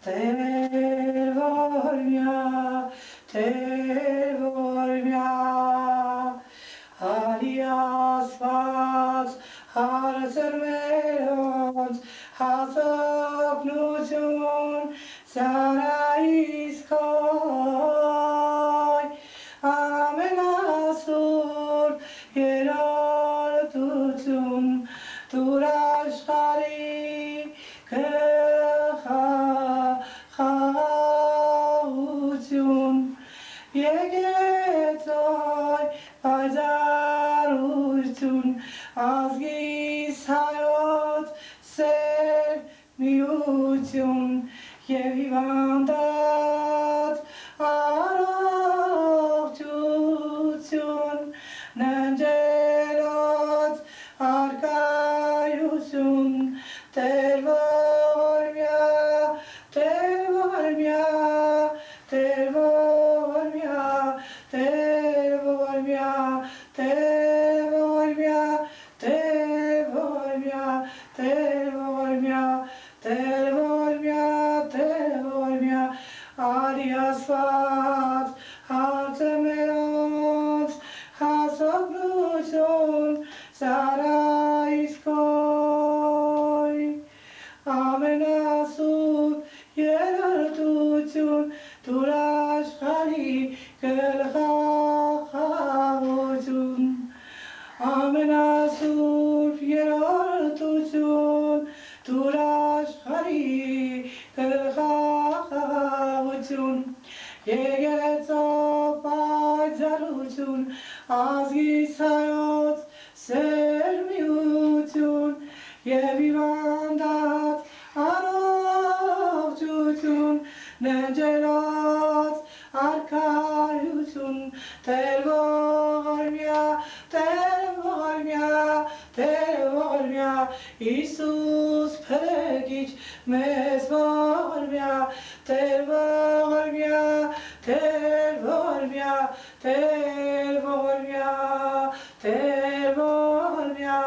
Տեր որ միա Արի Աստված հարցեր մերոնց հասողնություն ծառայիս քոյ ամենասուրբ երրորդություն դուր աշխարհի գլխահաղություն եկեցոյ պայծառություն ազգիս հայոց սեր միություն և հիվանդած առողջություն ննջելոց arkայություն Տեր որ միա Տեր որ միա Տեր որ միա Տեր որ միա Տեր որ միա Տեր որ միա Տեր որ միա Տեր որ միա Տեր որ միա Արի Աստված հարցը մերոնց հասողնություն ծառայիս քոյ ամենասուրբ երրորդություն դուր աշխարհի գլխահաղություն ամենասուրբ երրորդություն դուր աշխարհի գլխահաղություն եկեղեցու պայծառություն ազգիս հայոց սեր միություն և հիվանդած առողջություն ննջելոց arkայություն Տեր որ միա Տեր որ միա Տեր որ միա Հիսուս փրկիչ մեզ որ միա Տեր որ միա Տեր որ միա Տեր որ միա Տեր որ միա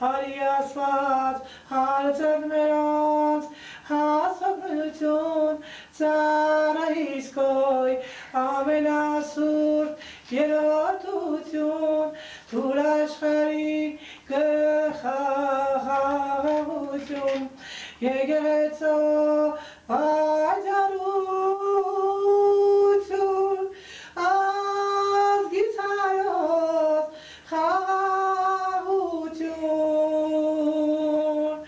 Արի Աստված հարցեր մերոնց հասողնություն ծառայիս քոյ ամենասուրբ երրորդություն դուր աշխարհի գլխահաղություն եկեղեցու պայծառություն ազգիս հայոց խաղաղություն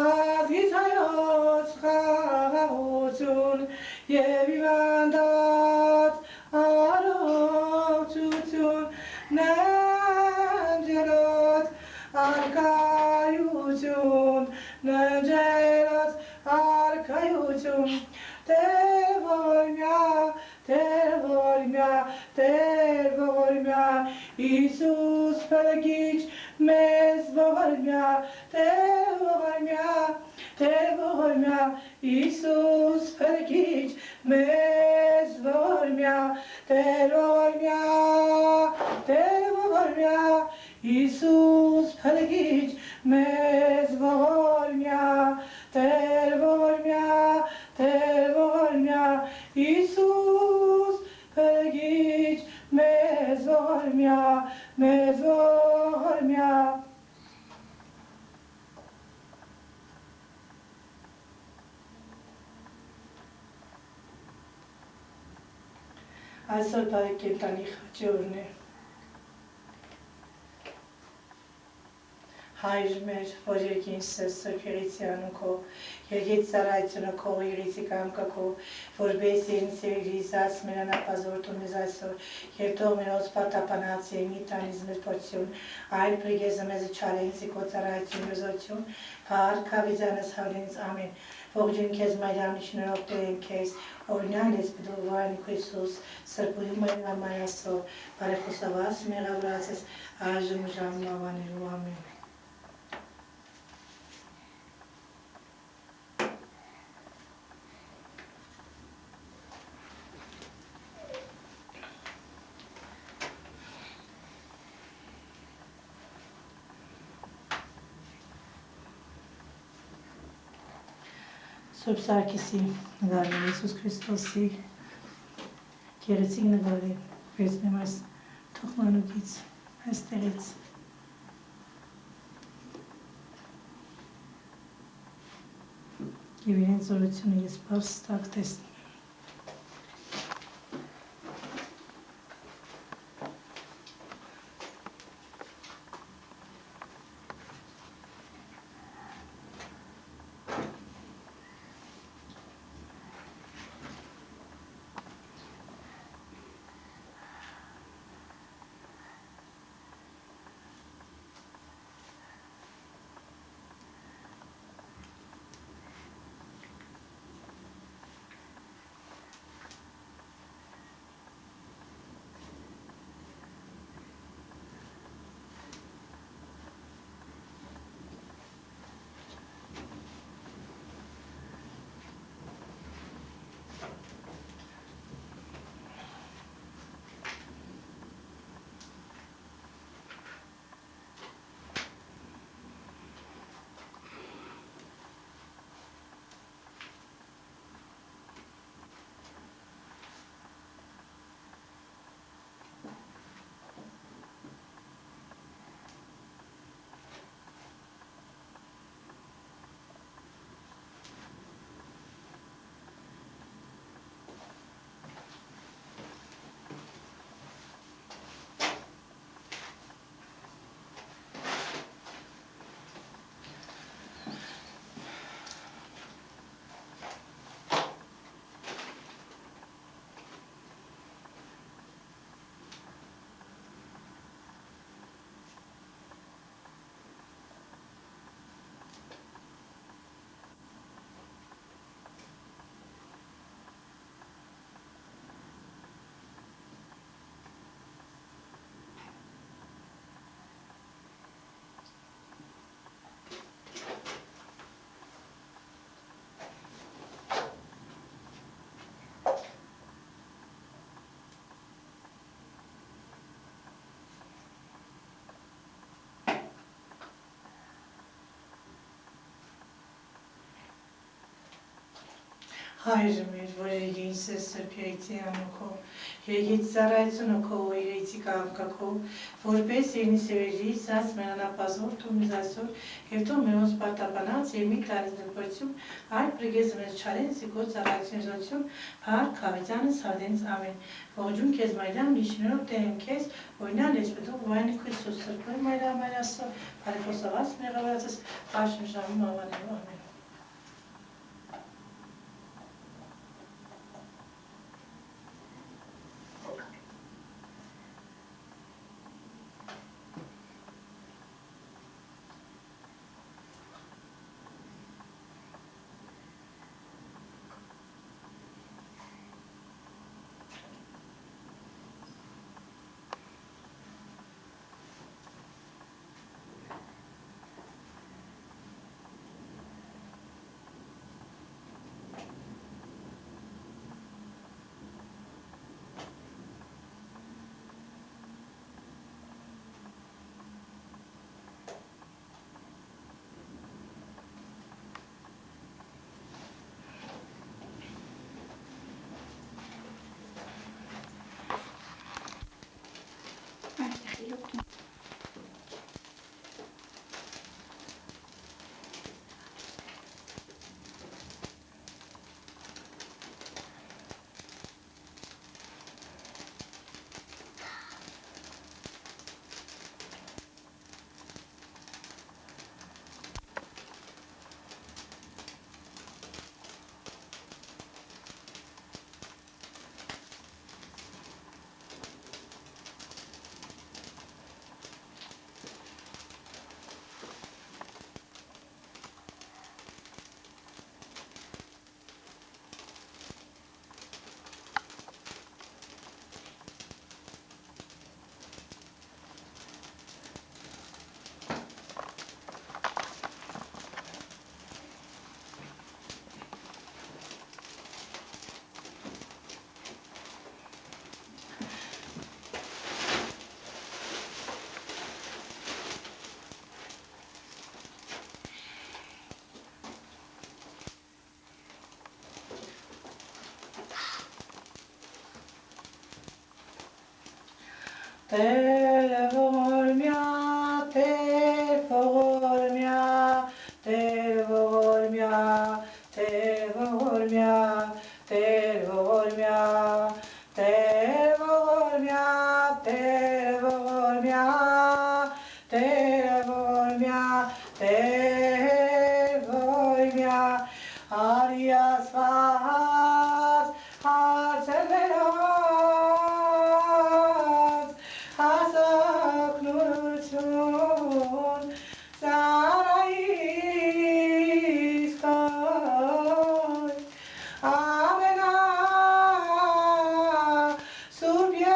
ազգիս հայոց խաղաղություն և հիվանդած առողջություն ննջելոց arkայություն ննջելոց arkայություն Տեր որ միա Տեր որ միա Տեր որ միա Հիսուս փրկիչ մեզ որ միա Տեր որ միա Տեր որ միա Հիսուս փրկիչ մեզ որ միա Տեր որ միա Տեր որ միա Հիսուս փրկիչ մեզ որ միա Տեր որ միա Տեր որ միա Հիսուս փրկիչ մեզ որ միա Այսօր բարի կենդանի խաչորն է Հայր մեր, որ երկին սրսոք եղիցյանը քո, երկիտ ծարայությունը քո, եղիցի կամքը քո, որպես ինձ երիզած մերան ապազորդում ես այսօր, և թող մերոց պատապանած ենի տանիզ մեր փորձյուն, այլ պրիգեզը մեզ չարենցի քո ծարայություն եզոություն, փար կավիզանս հավլինց ամեն, ողջուն քեզ մայրամի շնորհով տերեն քեզ, օրինալ ես բդովարնի քո Հիսուս, սրբույում այն ամայասով, բարեխոսավաս մեղավորած ես, այժմ ժամն ավանելու ամեն։ Սուրբ Սարգիսի նկարն Հիսուս Քրիստոսի գեղեցիկ նկարը վերցնեմ այս թողմանուկից, այստեղից եւ իրենց զորությունը ես բաց տակ տեսնում Հայրը մեր, որ երգեինս ես սրբերիցի անոքով, երգեից ծառայցունը քո երգեցի կամքակով, որպես երնի սևերի սաց մերանապազոր թումիզ այսօր, և թող մերոնց պարտապանած և մի տարից դրպորություն, այլ պրգեզ մեզ չարեն սիկո ծառայցուն զոցություն, պար կավիցանս հադենց ամեն, ողջուն կեզ մայրան լիշներով տեղեմ կեզ, օրինան լեջ բդող վայնի քույսուս սրբոյ մայրա մայրասո, բարեխոսավաց մեղավացս, պաշմ ժամում ավանելու ամեն։ Tervormia, tervormia, tervormia, tervormia, tervormia, tervormia, tervormia, tervormia, tervormia, arias vas, acerveros, asaknurchun, saraiskoy, amena, surbier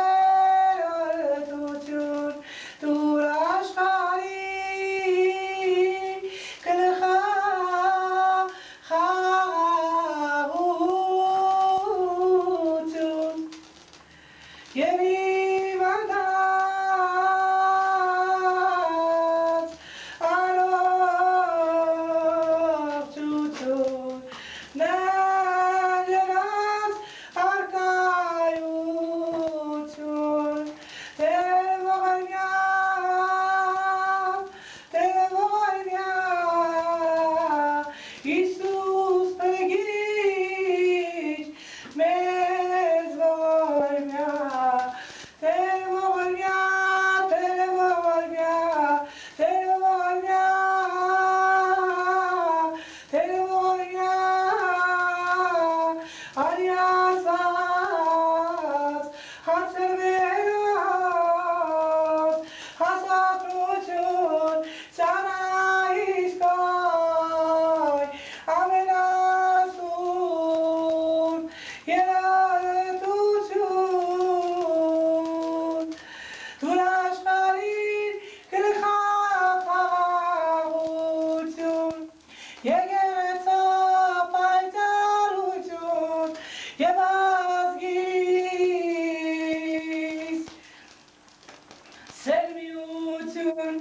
tuchun, turashkari, kelcha, chavutun, Yevivadas, Arov Tutun, Nageras, Arkayutun, Tervormia, Tervormia, Isus Pegich, Mezvormia, Tervormia, Tervormia, Tervormia, Tervormia, Ariasas, Hatserveros, Hasakruchun, Saraiskoy, Amenasun, Yetuchun, Turashkarin, Kelchapahutun, Yegetsa Paitaruchun, Yevazgis, Selmiutun,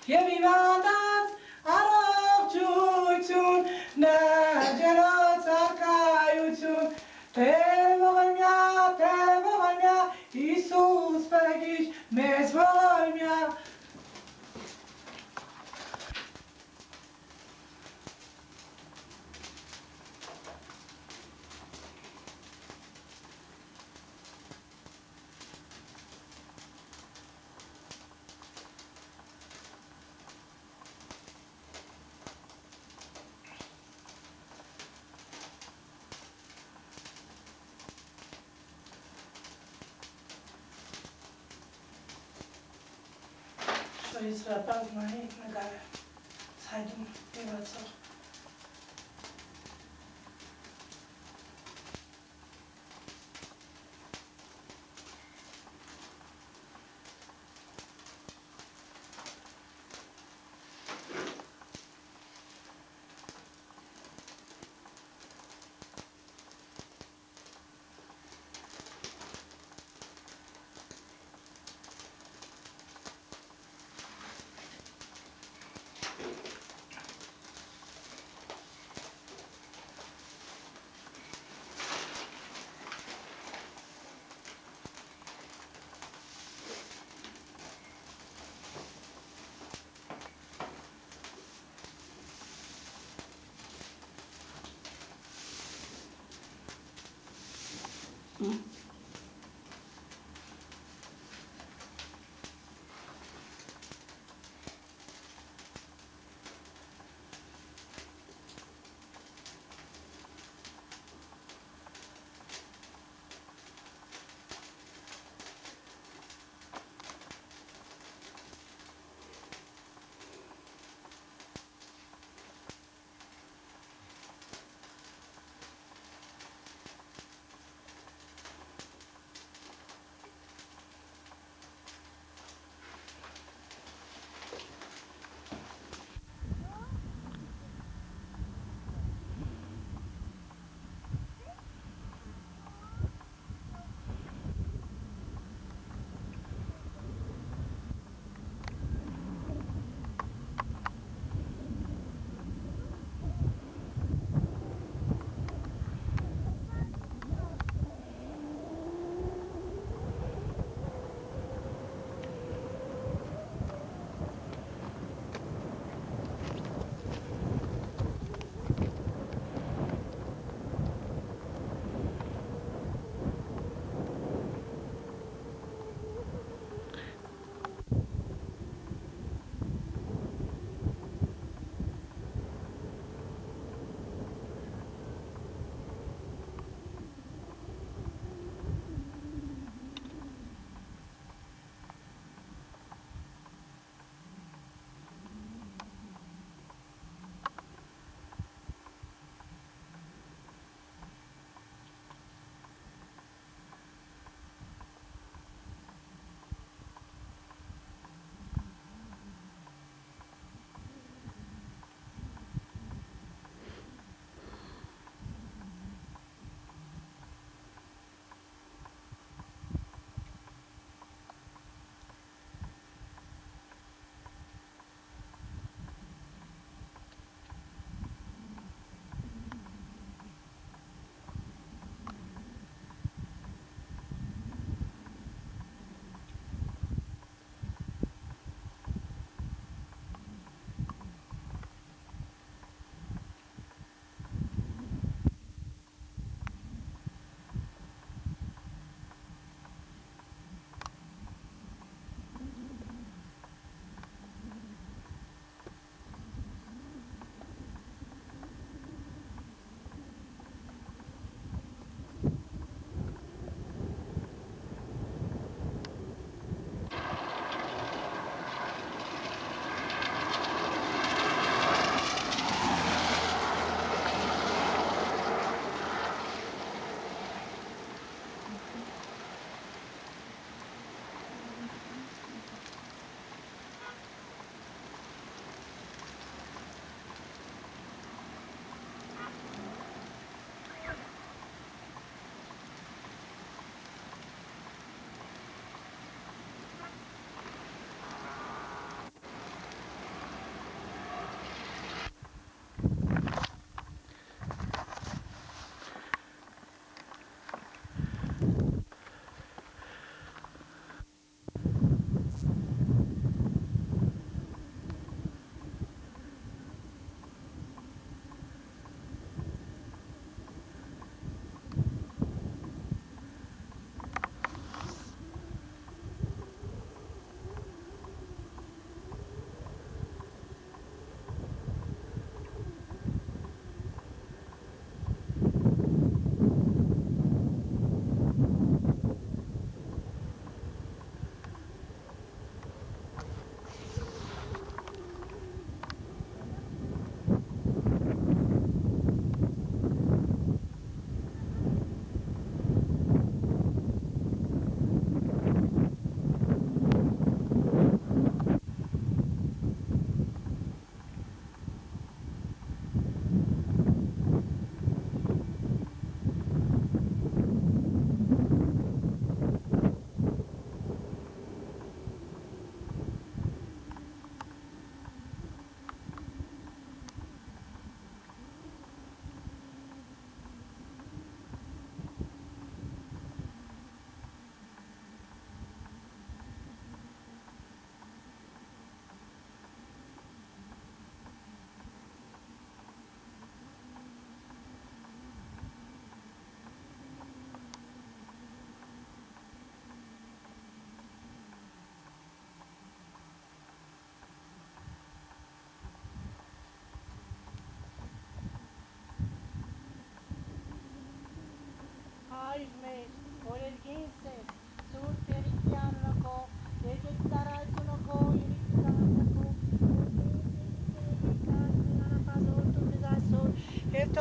Yevivadas, Arovchutun, Nagerot Arkayutun, Tervormia, Tervormia, Isus Pegich, Mezvormia. Շոյիսրապակ նայի նգարը ցայդում եվացող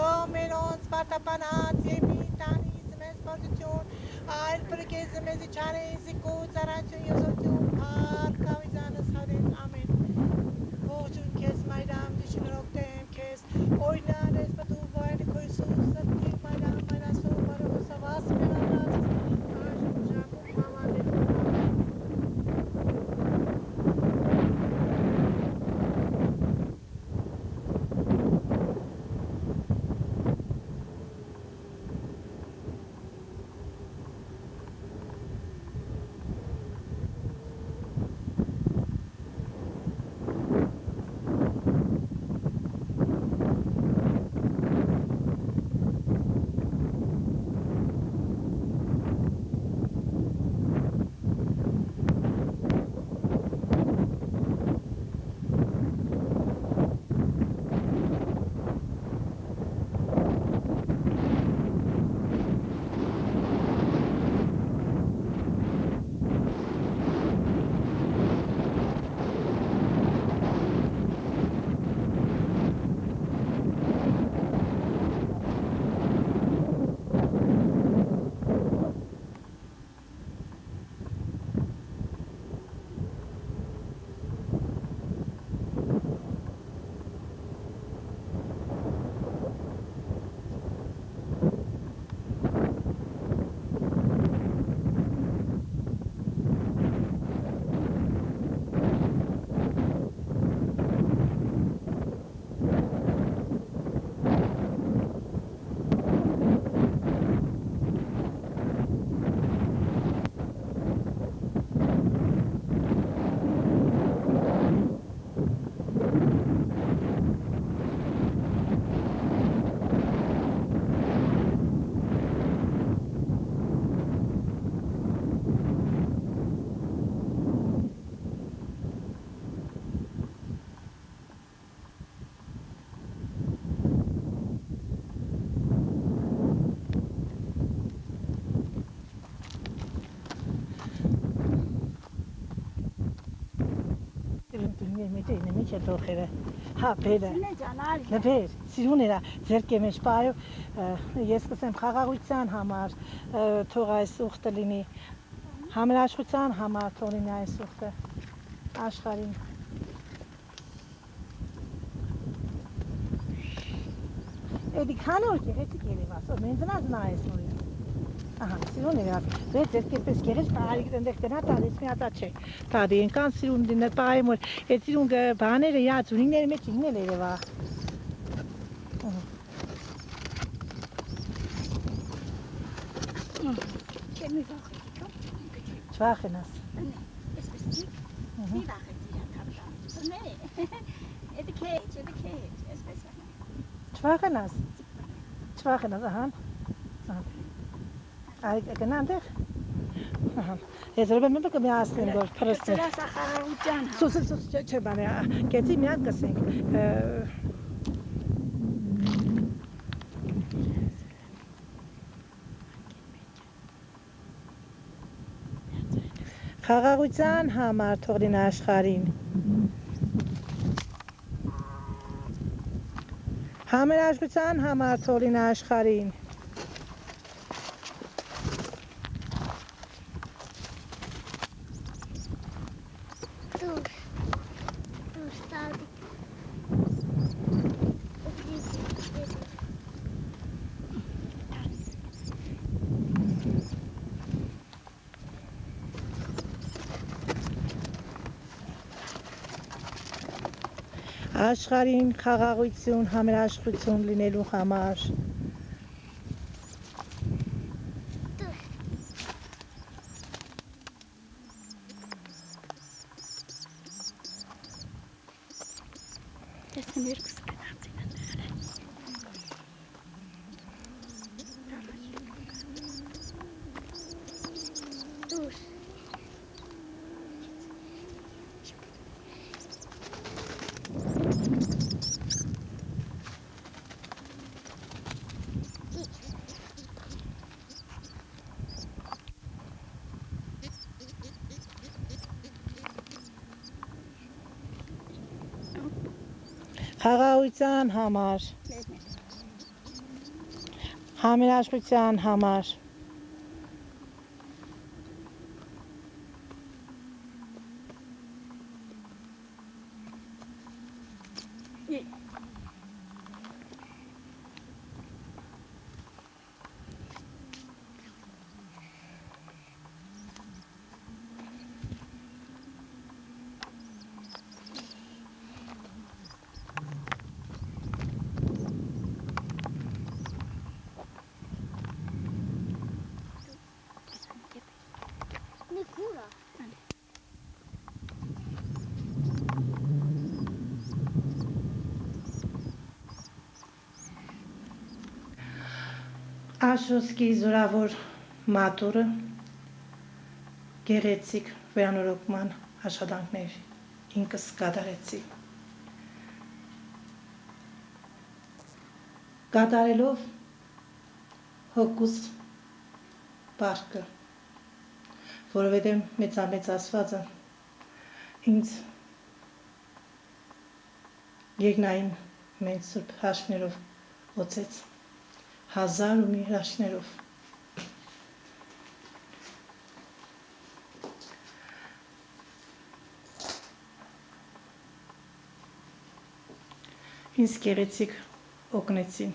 Թող մերոնց պարտապանած եւ մի տանից մեզ պարտություն, այլ պրկեզ մեզի չարեզի կուծարացյուն եզոտյուն, փառքավիզանս հարեն, ամեն։ Ողջուն քեզ մայրամ, դիշնորոքտեմ քեզ, օրինան ես բդու վայր քո Հիսուս, սրտի մայրամ, մայրասո, բարոս, ավաս մենանաց, այժմ ժամում համալել, Նմիջ է տողերը, հա բերը, նվեր, սիրուն էրա, ձերք եմ էշ պայով, ես կսեմ խաղաղության համար, թող այս ուղտը լինի, համերաշխության համար թող լինի այս ուղտը, աշխարին։ Էդի քանը որ գեղեցիկ երևաս, որ մենձնազնա այս նորի։ Ահա, սիրուն էրավ, վեր ձերք էպես գեղեց պարիկ դնդեղ տնա տադես մի ատա չէ, տադի ենքան սիրուն դինը պայեմ որ, էդ սիրուն բաները յա ծունիները մեջ ինն էլ երևա։ Չեմի վախեցի, չվախենաս։ Մի վախեցի ատապտա, էդի քեջ, էսպես չվախենաս, ահան, գնա այնտեղ։ Ես ռոբեմ եմ բկը մի ասնեմ որ պրստը։ Սրասա խաղաղության հա։ Սուս, չէ բան է, կեցի մի հատ կսենք։ Խաղաղության համար թող լինի աշխարհին։ Համերաշխության համար թող լինի աշխարհին։ Աշխարհին խաղաղություն, համերաշխություն լինելու համար։ Խաղաղության համար։ Համերաշխության համար Nikura. Աշոսկի զորավոր մատուրը գեղեցիկ վերանորոգման աշխատանքներ ինքս կատարեցի։ Կատարելով հոգուս պարկը, որովհետև մեծամեծ Աստվածը ինձ երկնային մեծ սուրբ հաշվներով օծեց, 1000 ու մի հաշվներով։ Ինձ գեղեցիկ օգնեցին։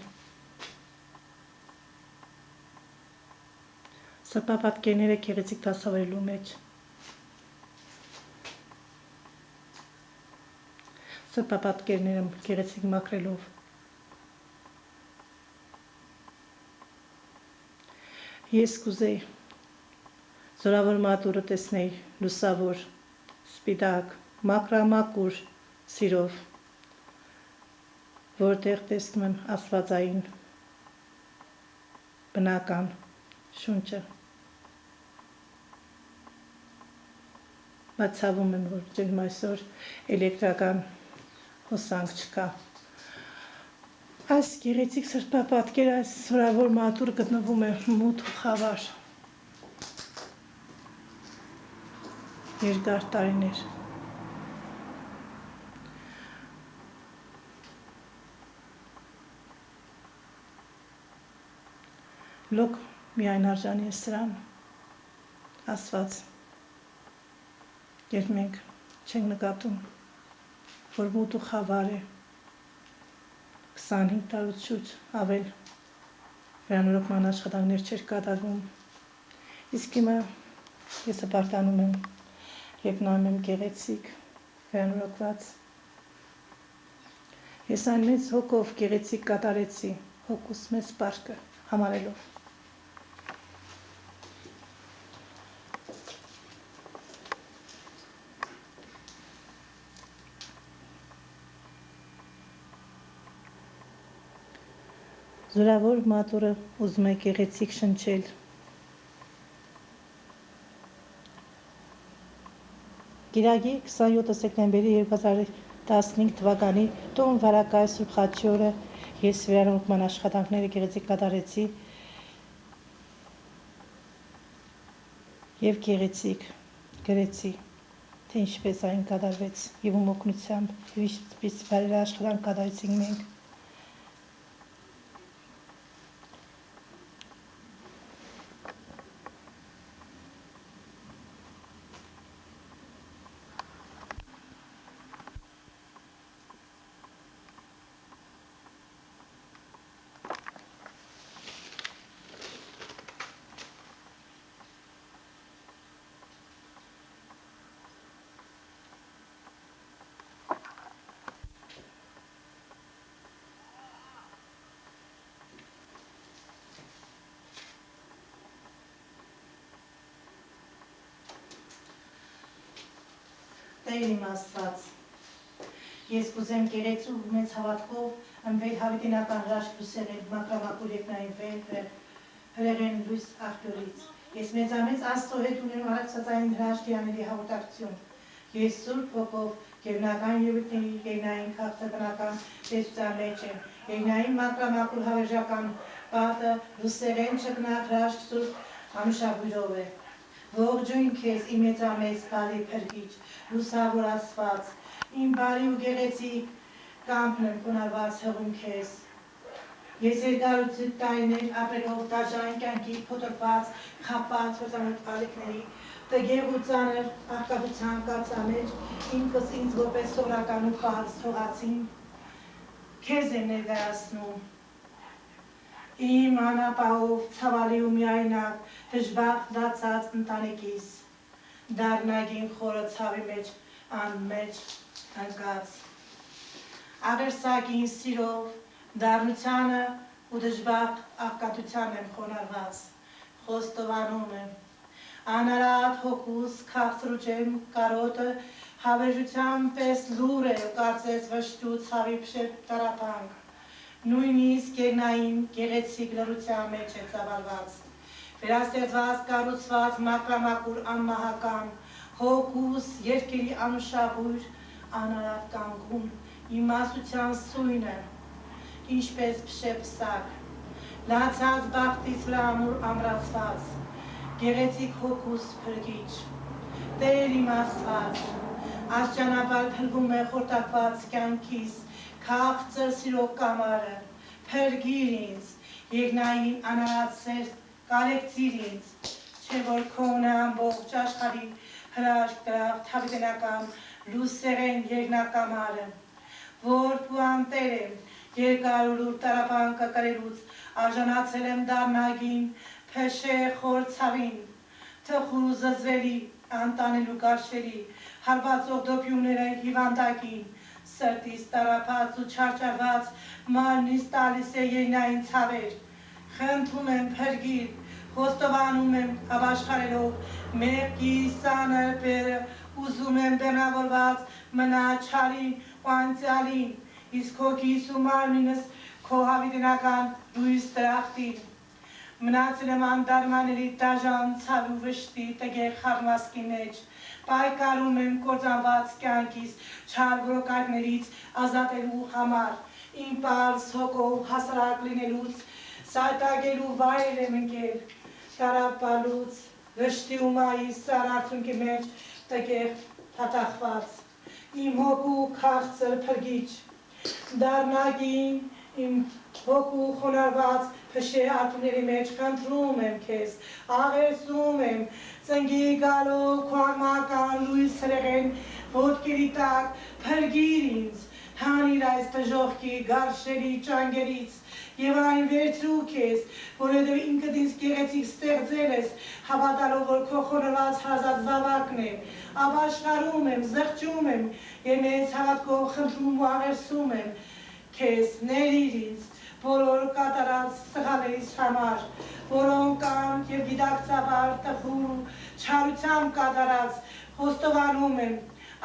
Սրբապատկերները գեղեցիկ դասավորելու մեջ, սրբապատկերները գեղեցիկ մաքրելով, ես կուզեի զորավոր մատուրը տեսնեի լուսավոր, սպիտակ, մաքրամաքուր սիրով, որտեղ տեսնում եմ աստվածային բնական շունչը, բայց ցավում եմ, որ ջերմ այսօր էլեկտրական հոսանք չկա։ Այս գեղեցիկ սրբապատկերը, այս զորավոր մատուր գտնվում է մութ ու խավար։ Երկար տարիներ։ Լոկ միայն արժանի է սրան, Աստված, երբ մենք չենք նկատում, որ մութ ու խավար է, 25 տարուց շուտ ավել վերանորոգման աշխատանքներ չէր կատարվում, իսկ հիմա ես հպարտանում եմ, երբ նայում եմ գեղեցիկ վերանորոգված, ես այն մեծ հոգով գեղեցիկ կատարեցի, հոգուս մեծ պարկը համարելով։ Զորավոր մատուրը ուզում է գեղեցիկ շնչել։ Կիրակի 27 սեպտեմբերի 2015 թվականի տոն վարակայ Սուրբ Խաչի օրը ես վերանորոգման աշխատանքները գեղեցիկ կատարեցի եւ գեղեցիկ գրեցի, թե ինչպես այն կատարվեց եւ ում օգնությամբ եւ ինչպես բարի աշխատանք կատարեցինք մենք։ Տեր իմ Աստված, ես կուզեմ գեղեցիկ ու մեծ հավատքով ըմբել հավիտենական հրաշք լուսեղեն մաքրամաքուր երկնային հրեղեն լույս աղբյուրից։ Ես մեծամեծ Աստծո հետ ունեմ արարծածային հրաշքի անելի հաղորդակցություն։ Ես Սուրբ Հոգով գերբնական ելույթների երկնային քաղաքական տեսության մեջ եմ, երկնային մաքրամաքուր հավերժական պատը լուսեղեն ճկնակ հրաշք Սուրբ ամշաբույրով է։ Ողջույն քեզ, իմ մեծամեծ բարի փրկիչ, լուսավոր Աստված, իմ բարի ու գեղեցիկ կամքն եմ կունարված հղում քեզ։ Ես երկարություն տարիներ ապրելով դաժան կյանքի փոթորված, խաբված հորձանոտ ալիքների, տգեղ ու ծանր աղքատության կածամեջ, ինքս ինձ որպես սովորական ու պարզ թողածին, քեզ եմ ներկայացնում։ Իմ անապահով, ցավալի ու միայնակ, դժբախտ դարձած ընտանիքիս, դառնագին խորը ցավի մեջ, անմեջ ընկած։ Աղերսագին սիրով, դառնությանը ու դժբախտ աղքատության եմ խոնարհված, խոստովանում եմ, անարատ հոգուս քաղցրուճեմ կարոտը հավերժության պես լուր է կարծես վշտու ցավի փշետ տարապանք, նույնիսկ գերնային գեղեցիկ լռության մեջ է ծավալված, վերաստեղծված կառուցված մակրամակուր անմահական, հոգուս երկերի անուշաբույր անարատ կանգուն, իմաստության սույնը, ինչպես փշեպսակ, լացած բախտից վրա ամուր ամրացված, գեղեցիկ հոգուս փրկիչ, Տեր իմ Աստված, աստիճանաբար փլվում է խորտակված կյանքիս, քաղցր սիրո կամարը, փրկիր ինձ, երկնային անարատ սեր կարեկցիր ինձ, չէ որ քոնը ամբողջ աշխարհի հրաշք դրավ թավիտենական լուսերեն երկնակամարը, որ դու անտեր եմ, երկար ու լուր տարապանքը կրելուց, արժանացել եմ դառնագին, փեշե խոր ցավին, թխուր ու զզվելի, անտանելու գարշելի, հարվածող դոփյունները հիվանդակին, սրտիս տարապած ու չարչարված, մարմնիս տալիս է երկնային ցավեր, խնդրում եմ փրկիր, խոստովանում եմ ապաշխարելով, մեղքի ծանր բերը, ուզում եմ բեռնավորված մնա չարին ու անցյալին, իսկ հոգիս ու մարմինս քո հավիտենական լույս դրախտին, մնացել եմ անդարմանելի դաժան ցավի ու վշտի տգեղ խառնվածքի մեջ, պայքարում եմ կործանված կյանքիս չար որոկակներից ազատելու համար, իմ պարզ հոգով հասարակ լինելուց, սայտագելու վայր եմ ընկել, տարապալուց, վշտի ու մայի սար արցունքի մեջ տգեղ փաթախված, իմ հոգու քաղցր փրկիչ, դառնագին իմ հոգու խոնարհված փշե արթունների մեջ խնդրում եմ քեզ, աղերսում եմ, ծնկի գալով քո անմահական լույս հրեղեն ոտքերի տակ, փրկիր ինձ, հանիր այս դժոխքի գարշելի ճանգերից եւ այն վերցրու քեզ, որովհետեւ ինքդ ինձ գեղեցիկ ստեղծել ես, հավատալով որ քո խոնարհված հարազատ զավակն եմ, ապաշխարում եմ, զղջում եմ եւ մեծ հավատքով խնդրում ու աղերսում եմ քեզ, ներիր ինձ բոլոր կատարած սխալերիս համար, որոնք կան եւ գիտակցաբար տխուր ու չարությամբ կատարած, խոստովանում եմ,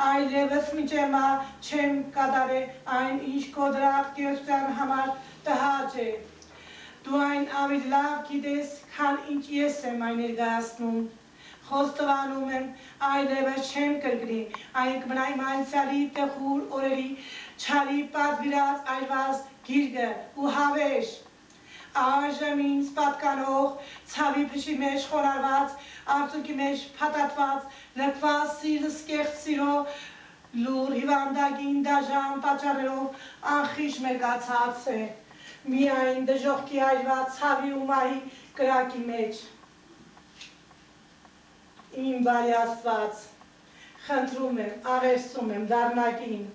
այլևս մինչեմա չեմ կատարե այն, ինչ քո դրախտիության համար տհաճ է, դու այն ավելի լավ գիտես, քան ինչ ես եմ այն ներկայացնում, խոստովանում եմ, այլևս չեմ կրկնի, այն կմնա իմ անցյալի տխուր օրերի չարի պատվիրած այրված գիրկը ու հավերժ, այժմ ինձ պատկանող ցավի փշի մեջ խոնարհված, արցունքի մեջ փաթաթված, լքված սիրտս կեղծ սիրո լուր հիվանդագին դաժան պատճառերով անխիժ մերկացած է, միայն դժոխքի այրված ցավի ու մահի կրակի մեջ, իմ բարի Աստված, խնդրում եմ, աղերսում եմ, դառնագին,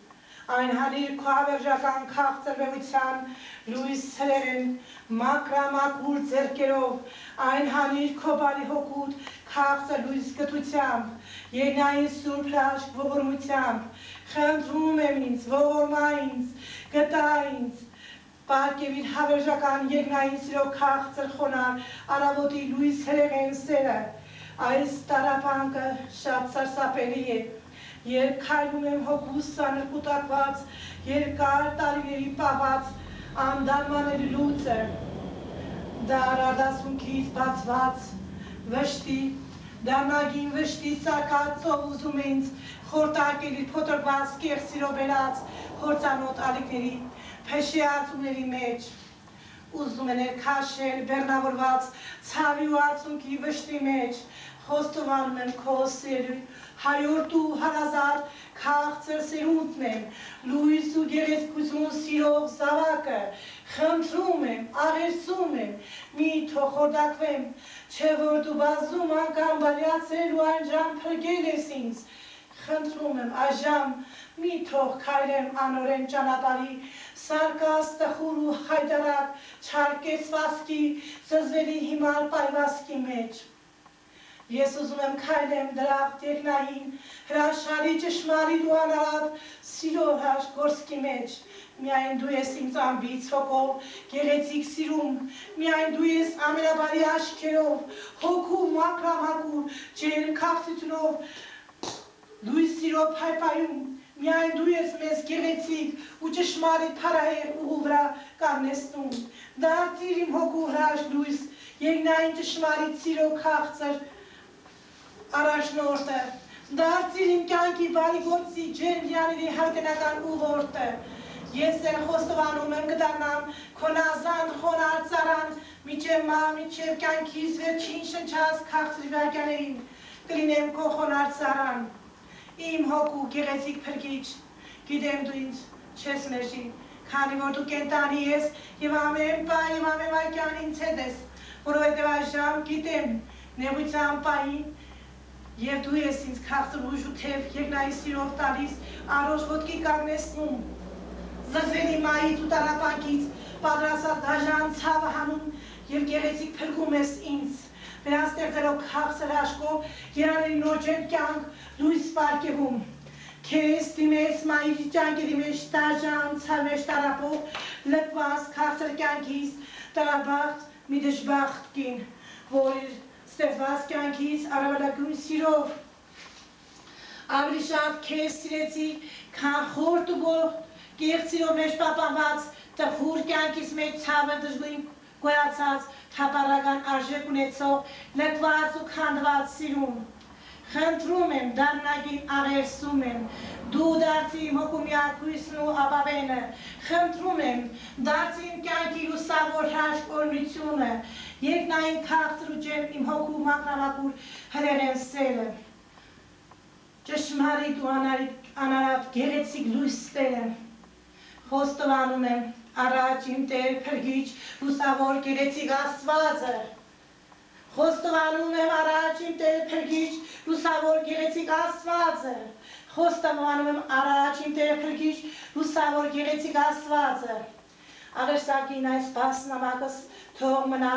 այն հանիր քո հավերժական քաղցր մեղության լույս հրեղեն մակրամակուր ձեռքերով, այն հանիր քո բարի հոգուտ քաղցր լույս գթությամբ, երկնային սուրբ հրաշք ողորմությամբ, խնդրում եմ ինձ, ողորմա ինձ, գտա ինձ, պարգևիր հավերժական երկնային սիրո քաղցր խոնար առավոտի լույս հրեղեն սերը, այս տարապանքը շատ սարսափելի է, երբ քայլում եմ հոգուս սանր կուտակված, երկար տարիների պահված, անդարմանելի լուծը, դար արտասունքից բացված, վշտի, դառնագին վշտի սարկած ով ուզում է ինձ խորտակել իր փոթորված կեղծ սիրո բերած հորձանոտ ալիքների, փեշե արցունքների մեջ, ուզում է ներքաշել բեռնավորված ցավի ու արցունքի վշտի մեջ, խոստովանում եմ քո սիրելի հայորդու հարազատ քաղցր սերունդն եմ, լույս ու գեղեցկություն սիրող զավակը, խնդրում եմ, աղերսում եմ, մի թող խորտակվեմ, չէ որ դու բազում անգամ բալյացրել ու այն ժամ փրկել ես ինձ, խնդրում եմ, այժմ մի թող քայլեմ անօրեն ճանապարհի, սարկած տխուր ու հայտարար չարկեցվածքի զզվելի հիմար պայվասկի մեջ։ Ես ուզում եմ քայլեմ դրախտ երկնային, հրաշալի ճշմարիտ ու անարատ սիրո հաշ գործքի մեջ։ Միայն դու ես ինձ անբիծ հոգով, գեղեցիկ սիրում, միայն դու ես ամենաբարի աչքերով, հոգու մաքրամաքուր, ջերմ քաղցությունով, լույս սիրո փայփայում, միայն դու ես մեզ գեղեցիկ ու ճշմարիտ փարահեղ ուղու վրա կանգնեցնում։ Դարձիր իմ հոգու հրաշ լույս, երկնային ճշմարիտ սիրո քաղցր առաջնորդը, դարձիր իմ կյանքի բարի գործի ջերմ հյաների հարգանական ուղորդը։ Ես էլ խոստովանում եմ կդառնամ քո նազան խոնարհ ծառան, մինչև մահ, մինչև կյանքիս վերջին շնչած քաղցր վայրկյաններին կլինեմ քո խոնարհ ծառան։ Իմ հոգու գեղեցիկ փրկիչ, գիտեմ դու ինձ չես մերժի, քանի որ դու կենտանի ես եւ ամեն պահ եւ ամեն վայրկյան ինձ հետ ես, որովհետեւ այժմ գիտեմ նեղության պահին եւ դու ես ինձ քաղցր ուժ ու թեւ երկնայի սիրով տալիս, առողջ ոտքի կանգնեցնում, զզվելի մահից ու տառապանքից պատրաստած դաժան ցավը հանում եւ գեղեցիկ փրկում ես ինձ, վերաստեղծելով քաղցր աշկով երաների նոջեն կյանք լույս պարգևում, քեզ դիմես մահից ճանկերի մեջ դաժան ցավ մեջ տառապող լքված քաղցր կյանքից տառապած մի դժբախտ կին, որ ստեղծված կյանքից առավելագույն սիրով ավելի շատ քեզ սիրեցի, քան խորտ ու կեղծ սիրով մեջ պահպանված տխուր կյանքից մեջ ցավը դժգույն գոյացած թափառական արժեք ունեցող լքված ու քանդված սիրում։ Խնդրում եմ, դառնագին աղերսում եմ, դու դարձի իմ հոգու միակույսն ու ապավենը, խնդրում եմ, դարձի իմ կյանքի լուսավոր հաշտ օրհնությունը, երկնային քաղցր ու ջերմ իմ հոգու մաքրամաքուր հրեղեն սերը, ճշմարիտ ու անարատ գեղեցիկ լույս տերը, խոստովանում եմ, առաջ իմ Տեր փրկիչ լուսավոր գեղեցիկ Աստվածը, խոստովանում եմ առաջ իմ Տեր փրկիչ լուսավոր գեղեցիկ Աստվածը, խոստովանում եմ առաջ իմ Տեր փրկիչ լուսավոր գեղեցիկ Աստվածը, աղերսակին այս բաց նամակս թող մնա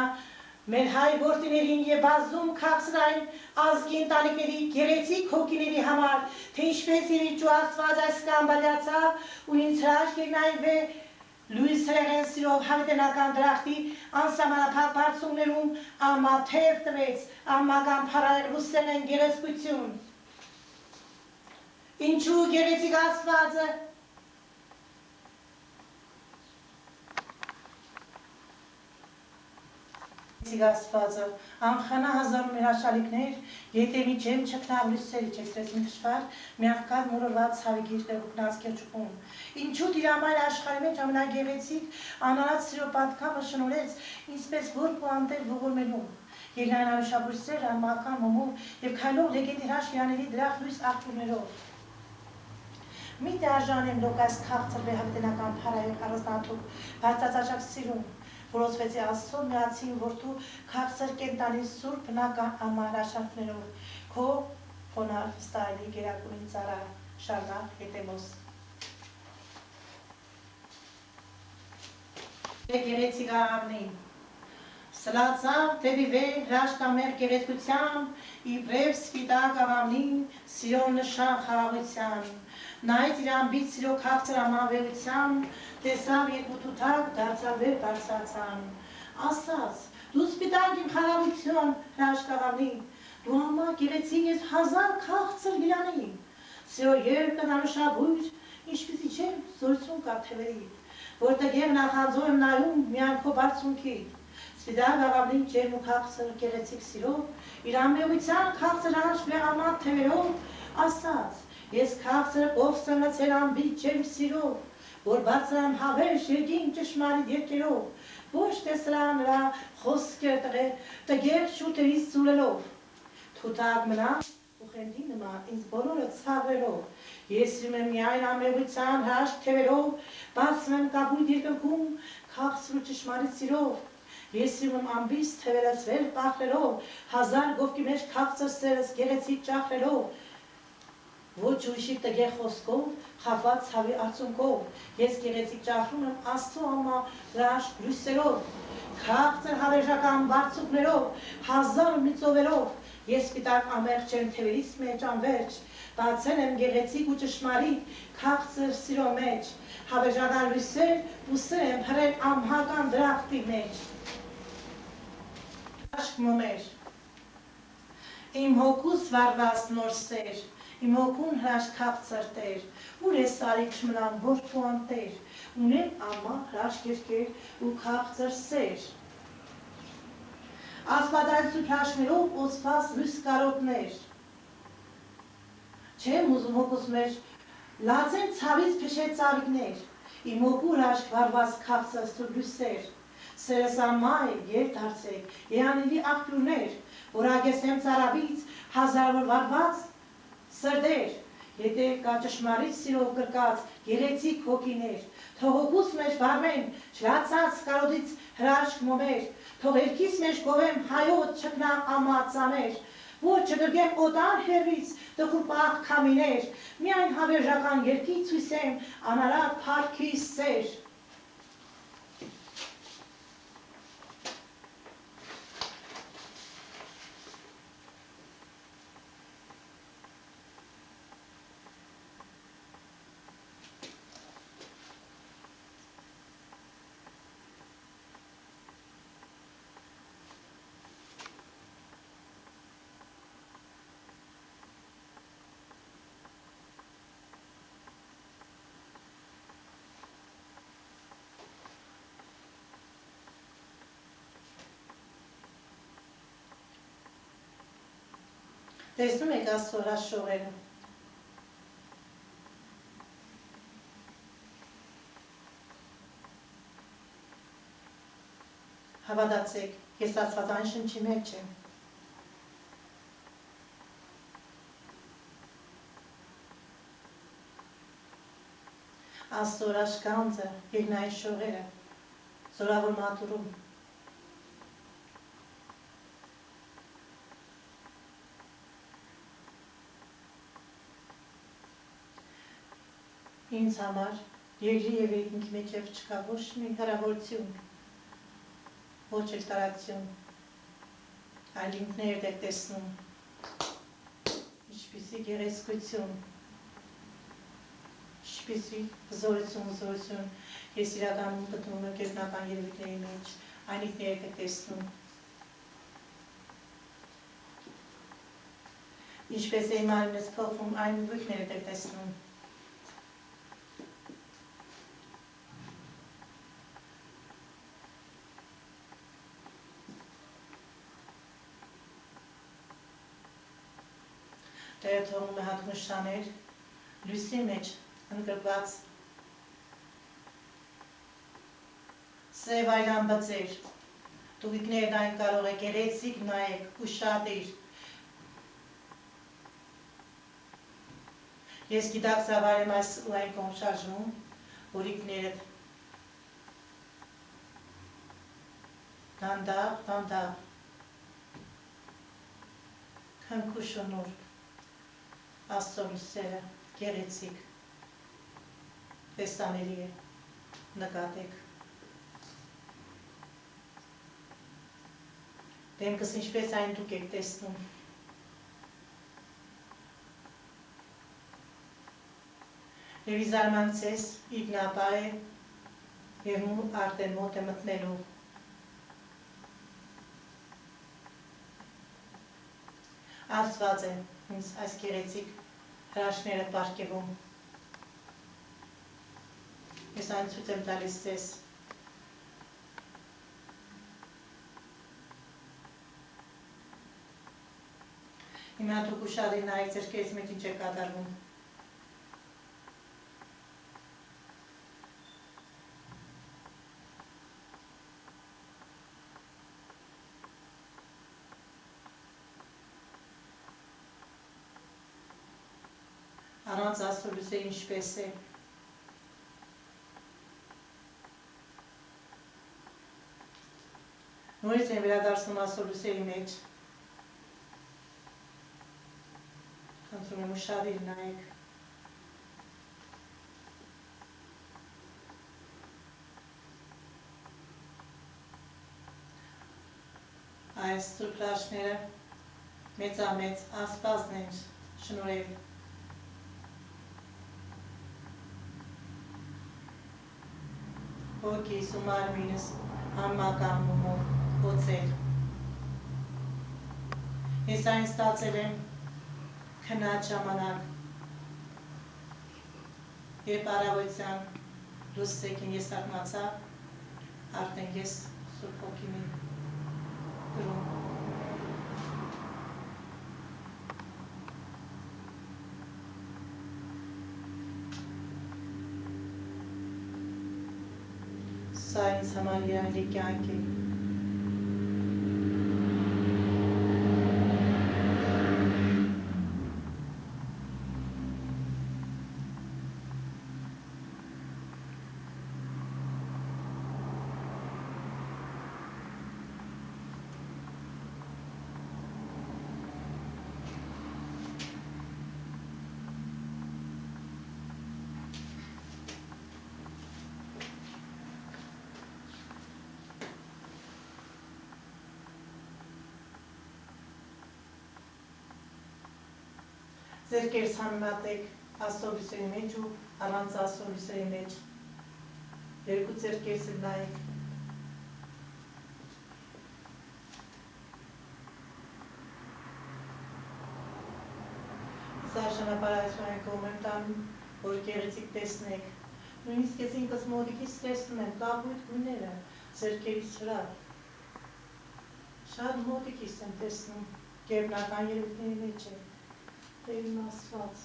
մեր հայ որդիներին եւ բազում քաղցրային ազգի ընտանիքների գեղեցիկ հոգիների համար, թե ինչպես Իրիճ ու Աստված այս կամբալյացավ ու ինձ հրաշք երկնային լույս հրեղեն սիրով հավիտենական դրախտի անսահմանափակ բարձունքներում ամաթև տվեց ամական փարահեղ լուսերեն գեղեցկություն։ Ինչու գեղեցիկ Աստվածը Աստվածը, անխանա հազարում մեր աշալիքներ, եթե մի ջեմ չքնավ լույսերի չեքսրեցին թշվար, միաղկալ մորորված հավիգիր տեղուկնած կերջուկում։ Ինչու դիրամայր աշխարի մեջ ամենագեղեցիկ անարած սիրո պատկամը շնորեց, ինձպես որբ ու անտեր ողորմելում։ Երկնային անուշաբույսեր, անմական մոմով և քայլող լեգենդի հրաշք հյաների դրախտ լույս աղբյուրներով։ Մի դարժան եմ լոկայս քաղցր վեհավիտենական փարահեղ առանձնահատուկ բարձրացած սիրում, որոցվեցի Աստծո միացին որդու քաղցր կենտանի սուրբ բնական ամահրաշարքներով, քո խոնարհ վստահելի գերագույն ծառա շարունակ հետևոս։ Գեղեցիկ արավնին, սլացավ դեպի վեր հրաշքամեղ գեղեցկությամբ, իբրև սպիտակ արավնին սիրո նշան խաղաղության, նայեց իր անբիծ սիրո քաղցր ամանվելությամբ, տեսավ երկու թութակ դարձավ վեր բարձրացան, ասաց, դու սպիտակ իմ խաղաղություն հրաշք արավնին, դու ամա գեղեցիկ ես հազար քաղցր գիրանին, սիրո երկն անուշաբույր, ինչպիսի չեմ զորություն կա թևերի, որտեղ եմ նախանձով եմ նայում միայն քո բարձունքին, սպիտակ արավնին ջերմ ու քաղցր գեղեցիկ սիրով, իր անմեղության քաղցր անշ վեղաման թևերով, ասաց, ես քաղցրը կովսնացել անբիծ ջերմ սիրով, որ բարձրամ հավերժ երկին ճշմարիտ երկերով, ոչ թե սրա նրա խոսքեր տղեր, տգեղ շուտերից ծուլելով, թութակ մնա ու Ուխենդի նման ինձ բոլորը ցավերով, ես ում եմ միայն ամեղության հաշտ թևերով, բացում եմ կապույտ երկնքում, քաղցր ու ճշմարիտ սիրով, ես ում եմ ամբից թևերս վեր պախրելով, հազար գովքի մեջ քաղցր սերս գեղեցիկ ճախրելով, ոչ ուրիշի տգեղ խոսքով, խապված ցավի արցունքով, ես գեղեցիկ ճախրում եմ Աստծո ամառաշտ լույսերով, քաղցր հավերժական բարձուկներով, հազար ու մի ծովերով, ես սպիտակ ամեղ չեմ թևերից մեջ անվերջ, բացել եմ գեղեցիկ ու ճշմարիտ, քաղցր սիրո մեջ, հավերժական լույսեր ու սեր եմ հրել ամհական դրախտի մեջ։ Աշկ մոմեր, իմ հոգուս վարված նոր սեր, իմ հոգուն հրաշք քաղցր տեր, ուր է սարիք չմնամ որդու անտեր, ունեմ ամա հրաշք երկեր ու քաղցր սեր։ Աստվածայցու հաշմերով ոսված լույս կարոտներ, չեմ ուզում հոգուս մեջ լացեն ցավից փշե ծաղիկներ, իմ հոգու հրաշք վարված քաղցր սուր լույսեր, սերս ամայ եր դարձեք, երանելի աղբյուրներ, որ ագեսեմ ծարավից հազարավոր վարված սրդեր, եթե կա ճշմարիտ սիրով կրկած գեղեցիկ հոգիներ, թող հոգուս մեջ վարվեն չլացած կարոտից հրաշք մոմեր, թող երկիս մեջ գովեմ հայոց չքնաղ ամացաներ, որ չդրգեմ օտար հերվից տխուր պաղ քամիներ, միայն հավերժական երկի ցույցեմ անարատ փառքի սեր։ Տեսնում եք Աստծո հրաշողերը։ Հավատացեք, ես Աստվածային շնչի մեջ եմ։ Աստծո հրաշքանձը, երկնային շողերը, զորավոր մատուրում։ Ինձ համար երկրի և երկինքի միջև չկա ոչ մի հեռավորություն, ոչ էլ տարածություն, այլ ինքներդ եք տեսնում, ինչպիսի գեղեցկություն, ինչպիսի զորություն, ես իրականում գտնում եմ գերբնական երևույթների մեջ, այն ինքներդ եք տեսնում, ինչպես է իմ արյունս փոխվում, այն ինքներդ եք տեսնում։ Տերը թողնում է հատուկ նշաններ, լույսի մեջ ընդգրկված սև այլամբծեր, տուգիկներդ այն կարող է գեղեցիկ նայեք ու շատիր։ Ես գիտակ ծավալ եմ այս ու այն կողմ շարժվում, որ ինքներդ դանդաղ քնքուշ ու նուրբ Աստծո լույսերը գեղեցիկ, տեսանելի է, նկատեք։ Դեմքս ինչպես այն դուք եք տեսնում։ Եվ իզարմանցես իգնապա է և արդեն մոտ է մտնելու։ Աստված է ինձ այս գեղեցիկ հրաշքները պարգևում։ Ես այն ցույց եմ տալիս ձեզ։ Հիմա դուք ուշադիր նայեք ձեր կես մեջ ինչ է կատարվում։ Առանց Աստծո լույսի ինչպես է։ Նորից են վերադարձնում Աստծո լույսերի մեջ։ Խնդրում եմ ուշադիր նայեք։ Այս ծրպրաշները մեծամեծ Աստվածն են շնորհել։ Հոգիս ու մարմինս համակամումով հոցել։ Ես այն ստացել եմ քնած ժամանակ, երբ առավոտյան լուսեկին ես արթնացա, արդեն ես Սուրբ Հոգին եմ գրում։ Սա ինձ համար երանելի կյանք է։ Ձեր կերս համեմատեք Աստծո լույսերի մեջ ու առանց Աստծո լույսերի մեջ։ Երկու ձեր կերսը նայեք։ Սա ճանապարհային կողմ եմ տանում, որ գեղեցիկ տեսնեք։ Նույնիսկ ես ինքս մոտիկից տեսնում եմ կապույտ գույները ձեր կերից վրա։ Շատ մոտիկից եմ տեսնում, գերբնական երևույթների մեջ է։ Տերն Աստված։